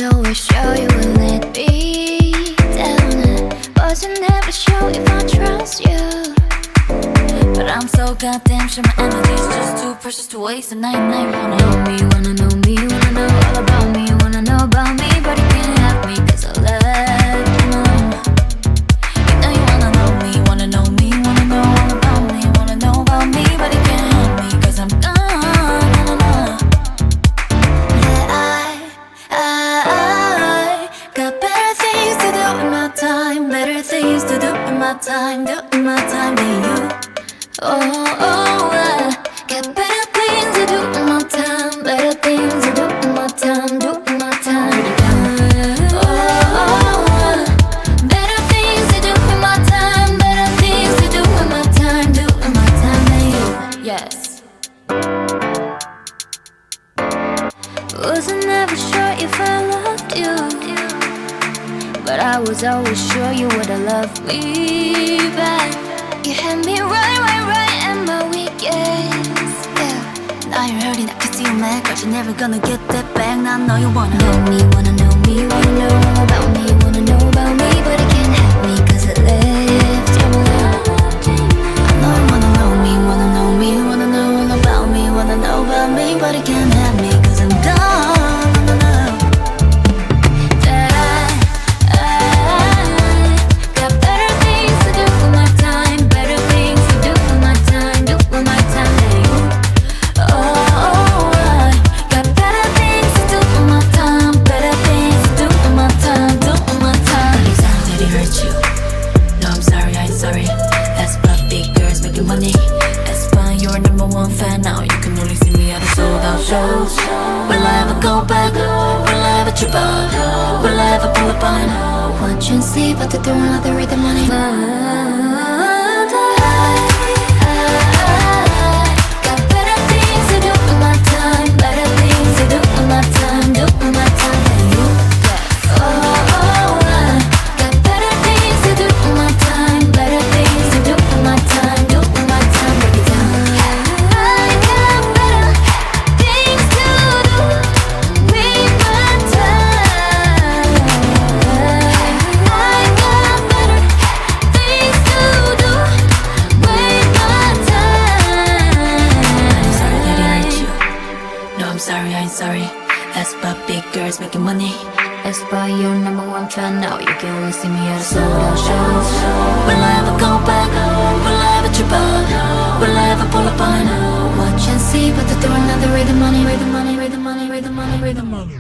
always show you when let me down, but you never show if I trust you. But I'm so goddamn sure my energy's just too precious to waste. And I wanna know me, wanna know me, wanna know all about me, wanna know about me, but you can't have me cause I left him alone. You know you wanna know me, wanna know me, wanna know all about me, wanna know about me, but you can't have me cause I'm gone. Better things to do in my time, do in my time than you. I got better things to do in my time, better things to do in my time, do in my time. Better things to do in my time, better things to do in my time, do in my time than you. Yes. Wasn't ever sure if I loved you, but I was always sure you would've loved me back. You had me right at my weakest, yeah. Now you're hurting, I can see you mad, but you're never gonna get that back. Now I know you wanna know me, wanna know me, wanna know all about me, wanna know about me, but it can't have me cause it left you alone. I know you wanna know me, wanna know me, wanna know all about me, wanna know about me, but it can't have me cause I'm gone. Money, aspl, you're number one fan now. You can only see me at the sold out shows. Will I ever go back? Will I ever trip out? Will I ever pull up on? Watch and see, but they're doing all the read the money. Got better things to do in my time, better things to do in my time, do in my time than you. Got better things to do in my time, better things to do in my time. Sorry, I ain't sorry. aspl, big girls making money. aspl, you're number one fan now. You can only see me at the sold out shows. Will I ever go back? Will I ever trip out? Will I ever pull up on? Watch and see, but they're doing another read the money, read the money, read the money, read the money, read the money.